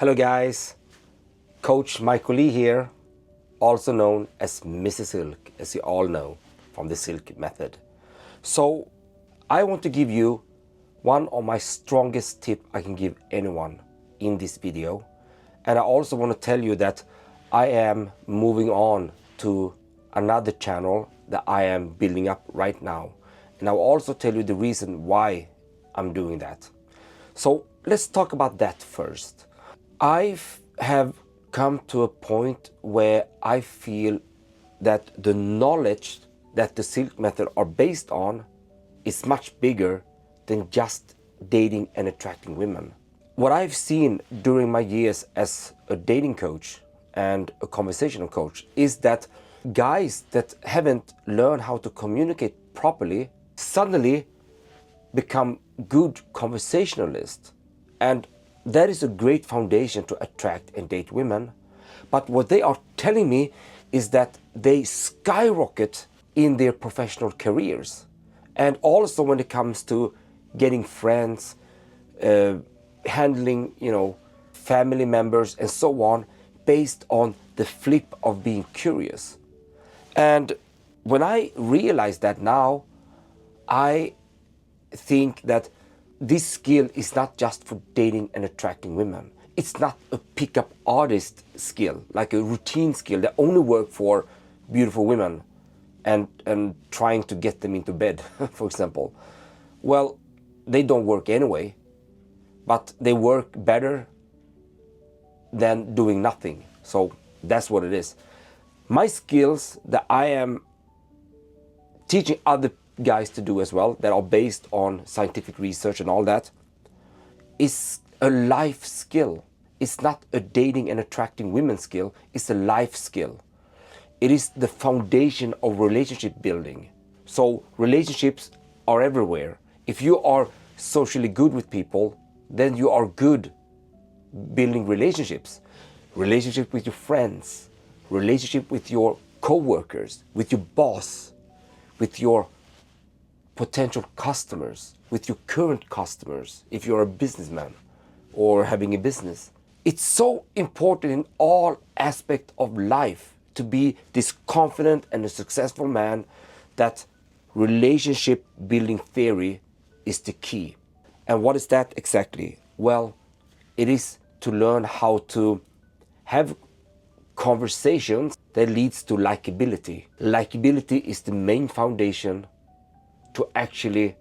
Hello guys, Coach Michael Lee here, also known as Mrs. Silk, as you all know from the Silk method. So I want to give you one of my strongest tips I can give anyone in this video. And I also want to tell you that I am moving on to another channel that I am building up right now. And I will also tell you the reason why I'm doing that. So let's talk about that first. I have come to a point where I feel that the knowledge that the Silk method are based on is much bigger than just dating and attracting women. What I've seen during my years as a dating coach and a conversational coach is that guys that haven't learned how to communicate properly suddenly become good conversationalists, and that is a great foundation to attract and date women. But what they are telling me is that they skyrocket in their professional careers, and also when it comes to getting friends, handling, family members and so on, based on the flip of being curious. And when I realize that now, I think that this skill is not just for dating and attracting women. It's not a pickup artist skill, like a routine skill that only work for beautiful women and trying to get them into bed, for example. Well, they don't work anyway, but they work better than doing nothing. So that's what it is. My skills that I am teaching other guys to do as well, that are based on scientific research and all that, is a life skill. It's not a dating and attracting women skill, it's a life skill. It is the foundation of relationship building. So relationships are everywhere. If you are socially good with people, then you are good building relationships. Relationship with your friends, relationship with your co-workers, with your boss, with your potential customers, with your current customers, if you're a businessman or having a business. It's so important in all aspects of life to be this confident and a successful man that relationship building theory is the key. And what is that exactly? Well, it is to learn how to have conversations that leads to likability. Likability is the main foundation to actually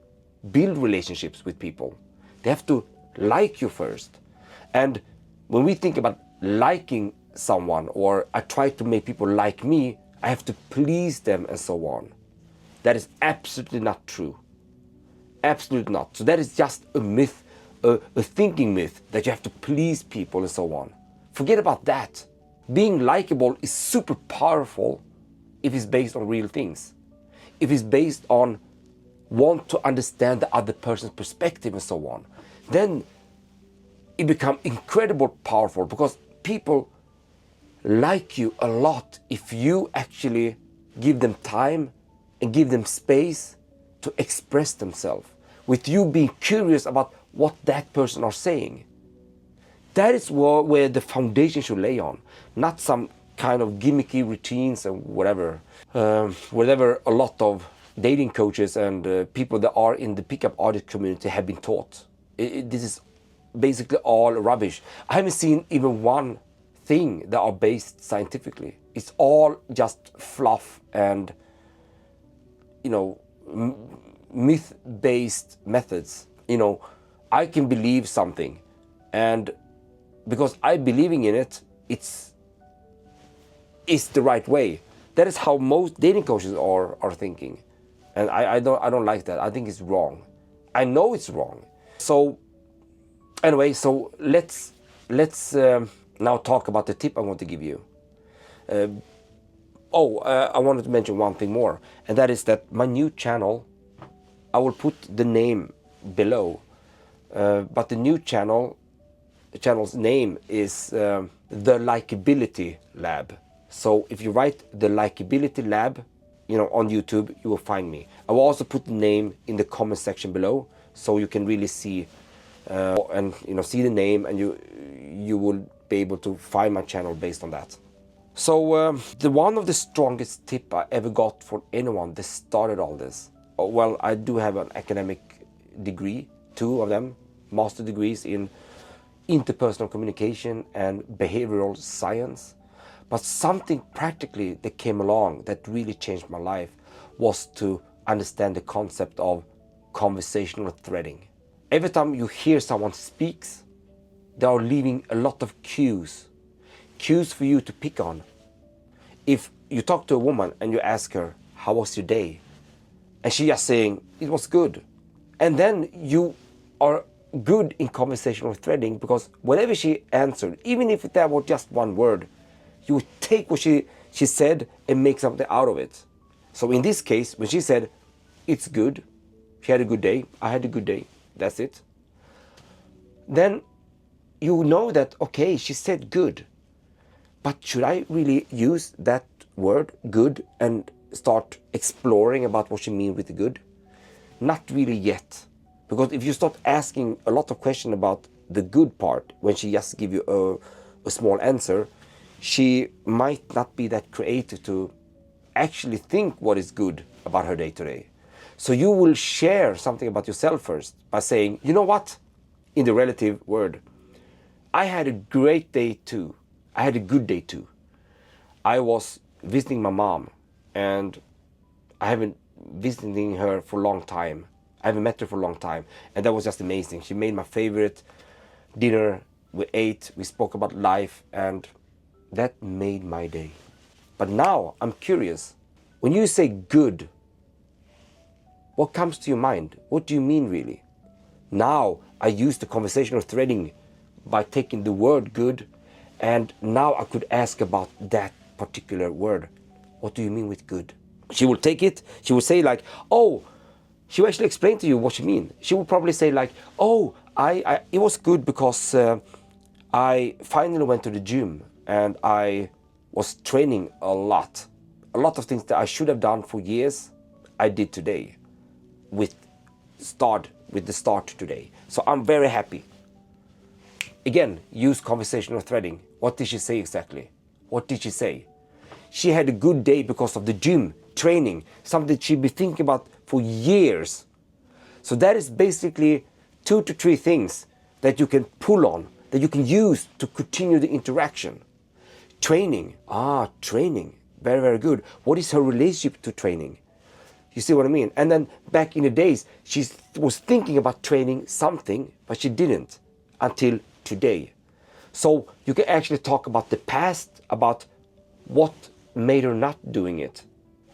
build relationships with people. They have to like you first. And when we think about liking someone, or I try to make people like me, I have to please them and so on. That is absolutely not true. Absolutely not. So that is just a myth, a thinking myth, that you have to please people and so on. Forget about that. Being likable is super powerful if it's based on real things. If it's based on want to understand the other person's perspective and so on, then it becomes incredibly powerful, because people like you a lot if you actually give them time and give them space to express themselves, with you being curious about what that person are saying. That is where the foundation should lay on, not some kind of gimmicky routines and whatever a lot of dating coaches and people that are in the pickup artist community have been taught. This is basically all rubbish. I haven't seen even one thing that are based scientifically. It's all just fluff and myth-based methods. I can believe something, and because I'm believing in it, it's the right way. That is how most dating coaches are thinking. And I don't like that. I think it's wrong. I know it's wrong. So anyway, so let's now talk about the tip I want to give you. I wanted to mention one thing more, and that is that my new channel, I will put the name below, but the new channel's name is The Likability Lab. So if you write The Likability Lab, on YouTube, you will find me. I will also put the name in the comment section below, so you can really see and see the name, and you will be able to find my channel based on that. So one of the strongest tip I ever got from anyone that started all this, well, I do have an academic degree, 2 of them, master degrees in interpersonal communication and behavioral science. But something practically that came along that really changed my life was to understand the concept of conversational threading. Every time you hear someone speaks, they are leaving a lot of cues for you to pick on. If you talk to a woman and you ask her, how was your day? And she just saying, it was good. And then you are good in conversational threading, because whatever she answered, even if that was just one word, you would take what she said and make something out of it. So in this case, when she said, it's good, she had a good day, I had a good day, that's it. Then you know that, okay, she said good. But should I really use that word, good, and start exploring about what she means with the good? Not really yet. Because if you start asking a lot of questions about the good part, when she just give you a small answer, she might not be that creative to actually think what is good about her day today. So you will share something about yourself first by saying, you know what, in the relative word, I had a great day too. I had a good day too. I was visiting my mom, and I haven't visiting her for a long time. I haven't met her for a long time, and that was just amazing. She made my favorite dinner. We ate, we spoke about life, and that made my day. But now I'm curious. When you say good, what comes to your mind? What do you mean really? Now I use the conversational threading by taking the word good, and now I could ask about that particular word. What do you mean with good? She will take it, she will say like, oh, she will actually explain to you what she means. She will probably say like, oh, it was good because I finally went to the gym and I was training a lot. A lot of things that I should have done for years, I did today with the start today. So I'm very happy. Again, use conversational threading. What did she say exactly? What did she say? She had a good day because of the gym, training, something she'd been thinking about for years. So that is basically 2 to 3 things that you can pull on, that you can use to continue the interaction. Training. Training. Very, very good. What is her relationship to training? You see what I mean? And then back in the days, she was thinking about training something, but she didn't until today. So you can actually talk about the past, about what made her not doing it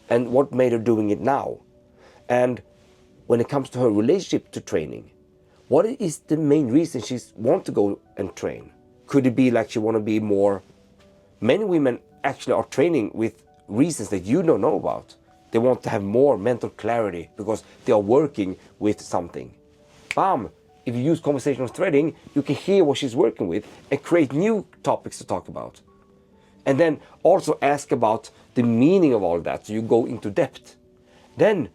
and what made her doing it now. And when it comes to her relationship to training, what is the main reason she wants to go and train? Could it be like she want to be more... Many women actually are training with reasons that you don't know about. They want to have more mental clarity because they are working with something. Bam! If you use conversational threading, you can hear what she's working with and create new topics to talk about. And then also ask about the meaning of all that, so you go into depth. Then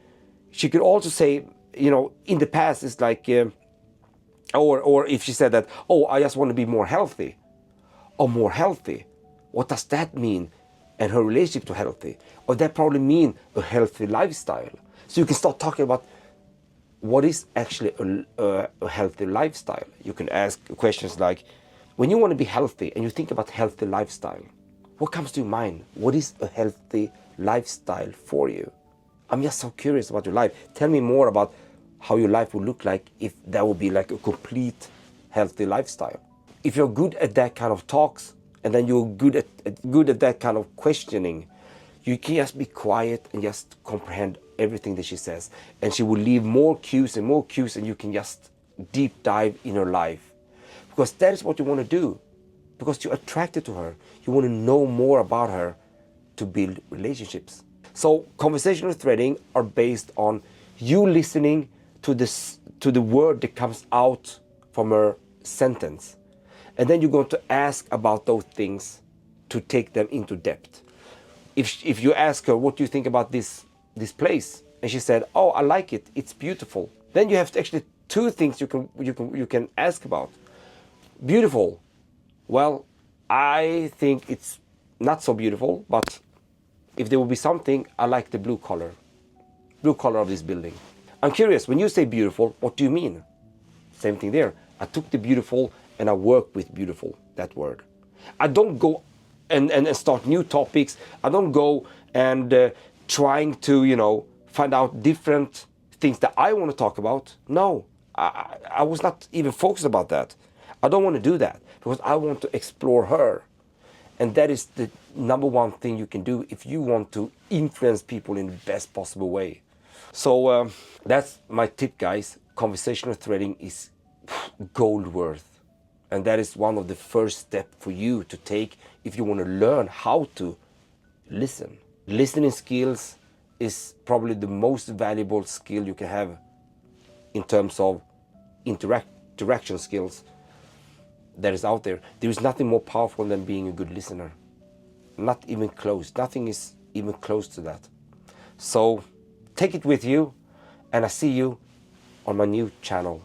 she could also say, you know, in the past it's like, or if she said that, oh, I just want to be more healthy. Or more healthy. What does that mean? And her relationship to healthy. Or that probably mean a healthy lifestyle. So you can start talking about what is actually a healthy lifestyle. You can ask questions like, when you want to be healthy and you think about healthy lifestyle, what comes to your mind? What is a healthy lifestyle for you? I'm just so curious about your life. Tell me more about how your life would look like if that would be like a complete healthy lifestyle. If you're good at that kind of talks, and then you're good at that kind of questioning, you can just be quiet and just comprehend everything that she says. And she will leave more cues, and you can just deep dive in her life. Because that is what you want to do. Because you're attracted to her. You want to know more about her to build relationships. So conversational threading are based on you listening to the word that comes out from her sentence. And then you're going to ask about those things to take them into depth. If you ask her, what do you think about this place? And she said, oh, I like it. It's beautiful. Then you have actually 2 things you can ask about. Beautiful. Well, I think it's not so beautiful, but if there will be something, I like the blue color of this building. I'm curious, when you say beautiful, what do you mean? Same thing there. I took the beautiful and I work with beautiful, that word. I don't go and start new topics. I don't go and trying to, find out different things that I want to talk about. No, I was not even focused about that. I don't want to do that because I want to explore her. And that is the number one thing you can do if you want to influence people in the best possible way. So that's my tip, guys. Conversational threading is gold worth. And that is one of the first steps for you to take if you want to learn how to listen. Listening skills is probably the most valuable skill you can have in terms of interaction skills that is out there. There is nothing more powerful than being a good listener. Not even close. Nothing is even close to that. So take it with you, and I see you on my new channel.